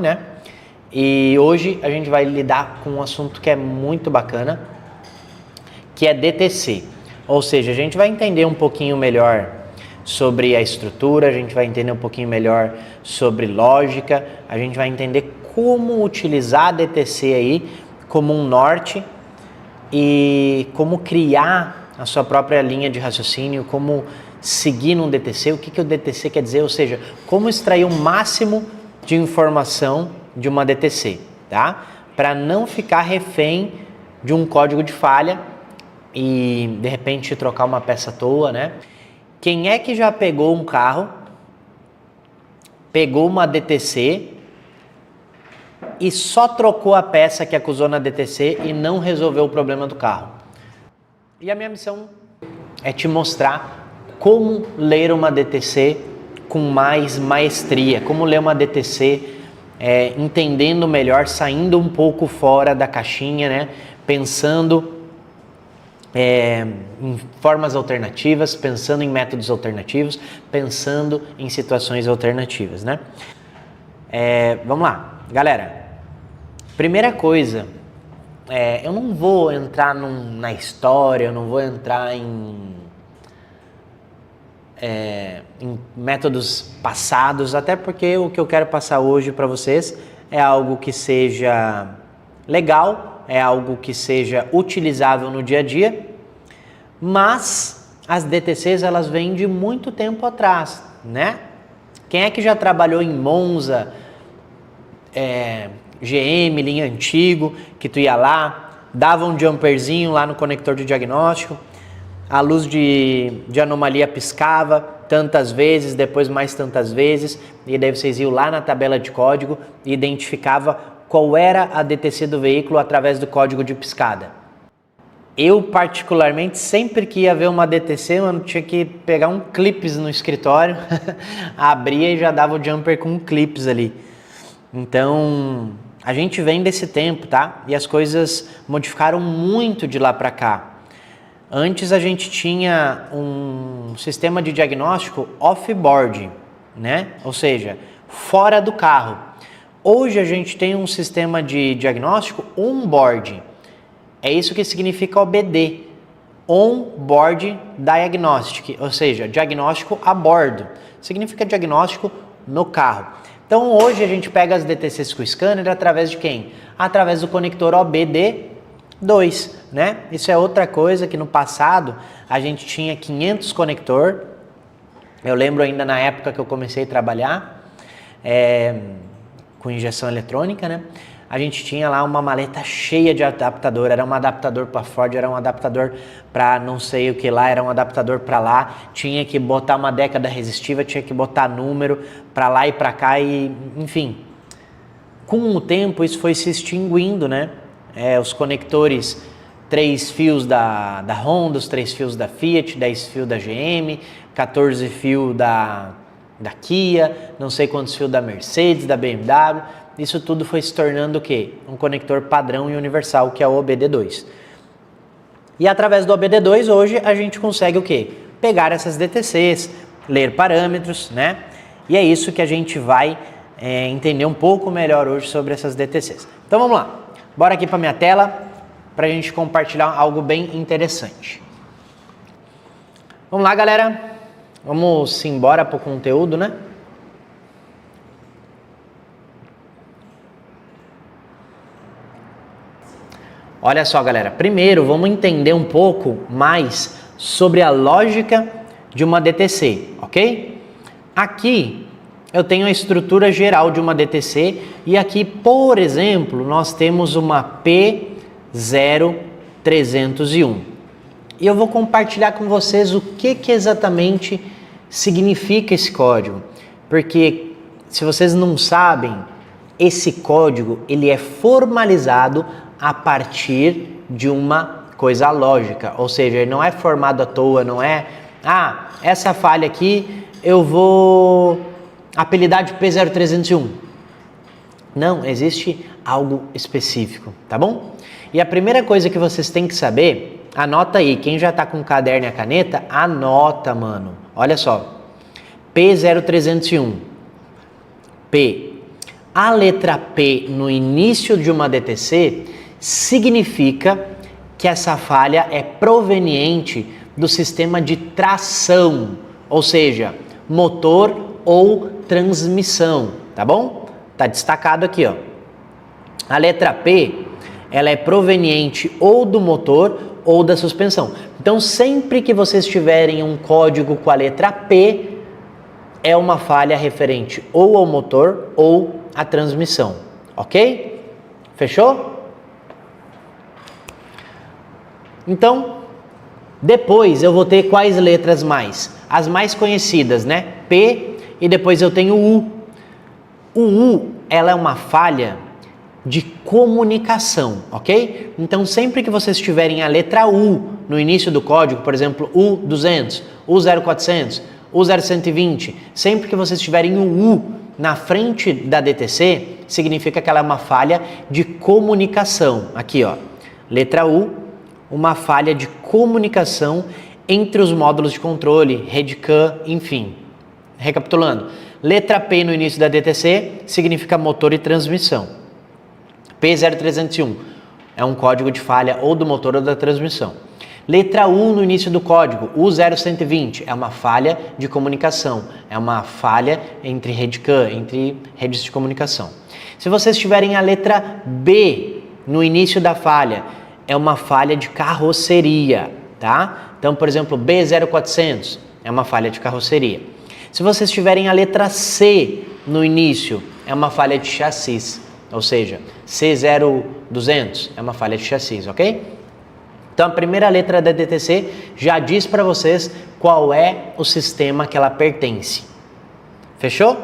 né? E hoje a gente vai lidar com um assunto que é muito bacana, que é DTC. Ou seja, a gente vai entender um pouquinho melhor sobre a estrutura, a gente vai entender um pouquinho melhor sobre lógica, a gente vai entender como utilizar a DTC aí como um norte e como criar a sua própria linha de raciocínio, como seguir num DTC, o que o DTC quer dizer, ou seja, como extrair o máximo de informação de uma DTC, tá? Para não ficar refém de um código de falha e de repente trocar uma peça à toa, né? Quem é que já pegou um carro, pegou uma DTC e só trocou a peça que acusou na DTC e não resolveu o problema do carro? E a minha missão é te mostrar como ler uma DTC com mais maestria, como ler uma DTC entendendo melhor, saindo um pouco fora da caixinha, né? Pensando em formas alternativas, pensando em métodos alternativos, pensando em situações alternativas, né? Vamos lá, galera. Primeira coisa, eu não vou entrar na história, eu não vou entrar em métodos passados, até porque o que eu quero passar hoje para vocês é algo que seja legal, é algo que seja utilizável no dia a dia, mas as DTCs elas vêm de muito tempo atrás, né? Quem é que já trabalhou em Monza, GM, linha antigo, que tu ia lá, dava um jumperzinho lá no conector de diagnóstico, a luz de anomalia piscava tantas vezes, depois mais tantas vezes, e daí vocês iam lá na tabela de código e identificava qual era a DTC do veículo através do código de piscada. Eu, particularmente, sempre que ia ver uma DTC, mano, tinha que pegar um clips no escritório, abria e já dava o jumper com clips ali. Então, a gente vem desse tempo, tá? E as coisas modificaram muito de lá para cá. Antes a gente tinha um sistema de diagnóstico off-board, né? Ou seja, fora do carro. Hoje a gente tem um sistema de diagnóstico on-board. É isso que significa OBD, On-Board Diagnostic, ou seja, diagnóstico a bordo. Significa diagnóstico no carro. Então hoje a gente pega as DTCs com o scanner através de quem? Através do conector OBD2, né? Isso é outra coisa que no passado a gente tinha 500 conector. Eu lembro ainda na época que eu comecei a trabalhar com injeção eletrônica, né? A gente tinha lá uma maleta cheia de adaptador, era um adaptador para Ford, era um adaptador para não sei o que lá, era um adaptador para lá, tinha que botar uma década resistiva, tinha que botar número para lá e para cá e, enfim. Com o tempo isso foi se extinguindo, né? Os conectores, 3 fios da Honda, os 3 fios da Fiat, 10 fios da GM, 14 fios da Kia, não sei quantos fios da Mercedes, da BMW. Isso tudo foi se tornando o quê? Um conector padrão e universal, que é o OBD2. E através do OBD2, hoje, a gente consegue o quê? Pegar essas DTCs, ler parâmetros, né? E é isso que a gente vai entender um pouco melhor hoje sobre essas DTCs. Então vamos lá. Bora aqui para minha tela, para a gente compartilhar algo bem interessante. Vamos lá, galera. Vamos embora para o conteúdo, né? Olha só, galera, primeiro vamos entender um pouco mais sobre a lógica de uma DTC, ok? Aqui eu tenho a estrutura geral de uma DTC e aqui, por exemplo, nós temos uma P0301. E eu vou compartilhar com vocês o que exatamente significa esse código, porque se vocês não sabem, esse código ele é formalizado a partir de uma coisa lógica, ou seja, ele não é formado à toa, não é, essa falha aqui eu vou apelidar de P0301. Não, existe algo específico, tá bom? E a primeira coisa que vocês têm que saber, anota aí, quem já tá com o caderno e a caneta, anota, mano. Olha só, P0301, P, A letra P no início de uma DTC significa que essa falha é proveniente do sistema de tração, ou seja, motor ou transmissão, tá bom? Tá destacado aqui, ó. A letra P, ela é proveniente ou do motor ou da suspensão. Então, sempre que vocês tiverem um código com a letra P, é uma falha referente ou ao motor ou à transmissão, ok? Fechou? Então, depois eu vou ter quais letras mais? As mais conhecidas, né? P e depois eu tenho U. O U, ela é uma falha de comunicação, ok? Então, sempre que vocês tiverem a letra U no início do código, por exemplo, U200, U0400, U0120, sempre que vocês tiverem o U na frente da DTC, significa que ela é uma falha de comunicação. Aqui, ó, letra U, uma falha de comunicação entre os módulos de controle, rede CAN, enfim. Recapitulando, letra P no início da DTC significa motor e transmissão. P0301 é um código de falha ou do motor ou da transmissão. Letra U no início do código, U0120, é uma falha de comunicação, é uma falha entre rede CAN, entre redes de comunicação. Se vocês tiverem a letra B no início da falha, é uma falha de carroceria, tá? Então, por exemplo, B0400 é uma falha de carroceria. Se vocês tiverem a letra C no início, é uma falha de chassis, ou seja, C0200 é uma falha de chassis, ok? Então, a primeira letra da DTC já diz para vocês qual é o sistema que ela pertence. Fechou?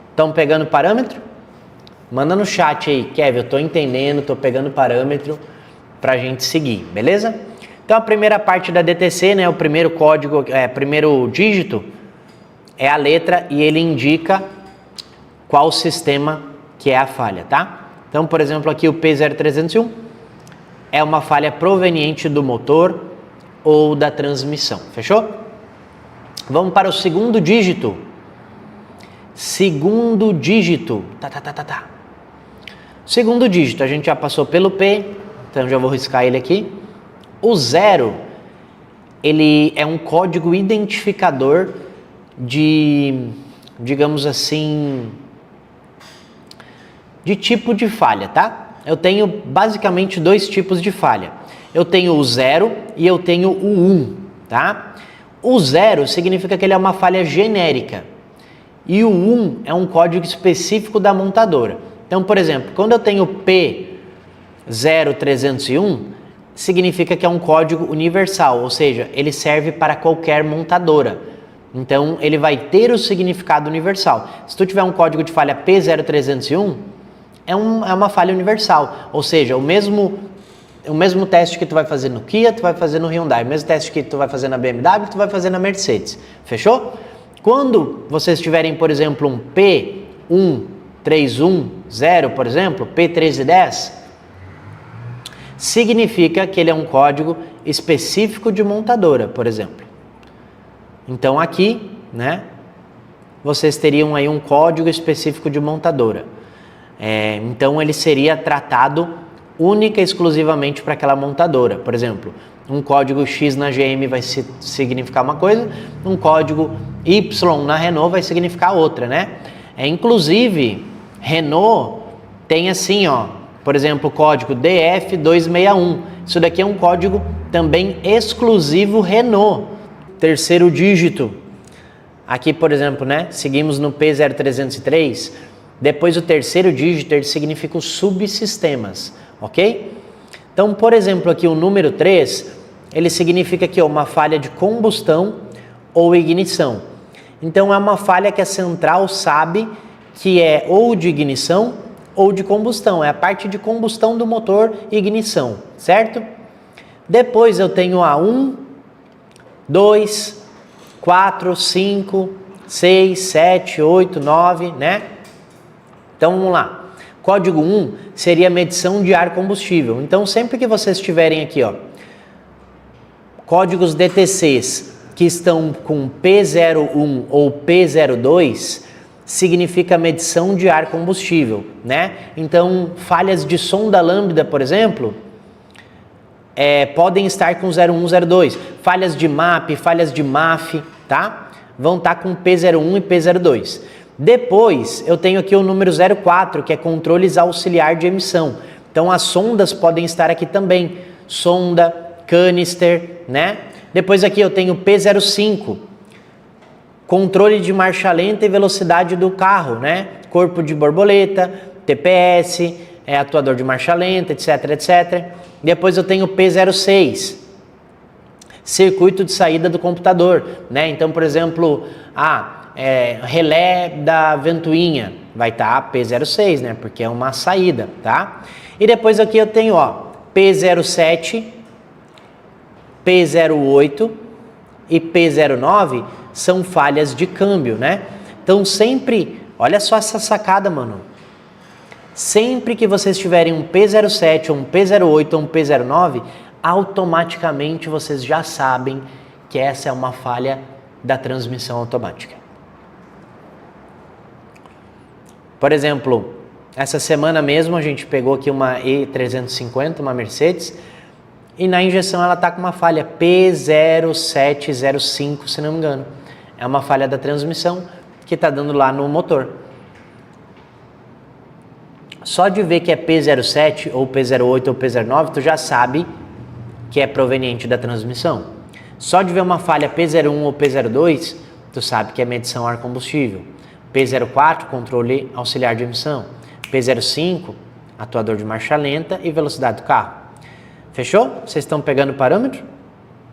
Estão pegando parâmetro? Manda no chat aí, Kevin, eu estou entendendo, estou pegando parâmetro para a gente seguir, beleza? Então, a primeira parte da DTC, né, o primeiro código, primeiro dígito, é a letra e ele indica qual sistema que é a falha, tá? Então, por exemplo, aqui o P0301 é uma falha proveniente do motor ou da transmissão, fechou? Vamos para o segundo dígito. Segundo dígito. Segundo dígito, a gente já passou pelo P, então já vou riscar ele aqui. O 0, ele é um código identificador de, digamos assim, de tipo de falha, tá? Eu tenho basicamente dois tipos de falha. Eu tenho o 0 e eu tenho o 1, tá? O 0 significa que ele é uma falha genérica. E o 1 é um código específico da montadora. Então, por exemplo, quando eu tenho P0301, significa que é um código universal, ou seja, ele serve para qualquer montadora. Então, ele vai ter o significado universal. Se tu tiver um código de falha P0301, é uma falha universal, ou seja, o mesmo teste que tu vai fazer no Kia, tu vai fazer no Hyundai, o mesmo teste que tu vai fazer na BMW, tu vai fazer na Mercedes, fechou? Quando vocês tiverem, por exemplo, um P1310, por exemplo, P1310, significa que ele é um código específico de montadora, por exemplo. Então aqui, né, vocês teriam aí um código específico de montadora. Então ele seria tratado única e exclusivamente para aquela montadora. Por exemplo, um código X na GM vai significar uma coisa, um código Y na Renault vai significar outra, né? Inclusive, Renault tem assim, ó, por exemplo, o código DF261. Isso daqui é um código também exclusivo Renault. Terceiro dígito. Aqui, por exemplo, né? Seguimos no P0303. Depois o terceiro dígito, ele significa os subsistemas, ok? Então, por exemplo, aqui o número 3, ele significa que é uma falha de combustão ou ignição. Então, é uma falha que a central sabe que é ou de ignição ou de combustão. É a parte de combustão do motor e ignição, certo? Depois eu tenho a 1, 2, 4, 5, 6, 7, 8, 9, né? Então vamos lá. Código 1 seria medição de ar combustível. Então sempre que vocês tiverem aqui, ó, códigos DTCs que estão com P01 ou P02, significa medição de ar combustível, né? Então, falhas de sonda lambda, por exemplo, podem estar com 01, 02. Falhas de MAP, falhas de MAF, tá? Vão estar com P01 e P02. Depois, eu tenho aqui o número 04, que é controles auxiliar de emissão. Então, as sondas podem estar aqui também. Sonda, canister, né? Depois aqui eu tenho P05, controle de marcha lenta e velocidade do carro, né? Corpo de borboleta, TPS, atuador de marcha lenta, etc, etc. Depois eu tenho P06, circuito de saída do computador, né? Então, por exemplo, relé da ventoinha, vai estar P06, né? Porque é uma saída, tá? E depois aqui eu tenho, P07, P08 e P09 são falhas de câmbio, né? Então sempre, olha só essa sacada, mano. Sempre que vocês tiverem um P07, um P08 ou um P09, automaticamente vocês já sabem que essa é uma falha da transmissão automática. Por exemplo, essa semana mesmo a gente pegou aqui uma E350, uma Mercedes, e na injeção ela está com uma falha P0705, se não me engano. É uma falha da transmissão que está dando lá no motor. Só de ver que é P07 ou P08 ou P09, tu já sabe que é proveniente da transmissão. Só de ver uma falha P01 ou P02, tu sabe que é medição ar combustível. P04, controle auxiliar de emissão. P05, atuador de marcha lenta e velocidade do carro. Fechou? Vocês estão pegando o parâmetro?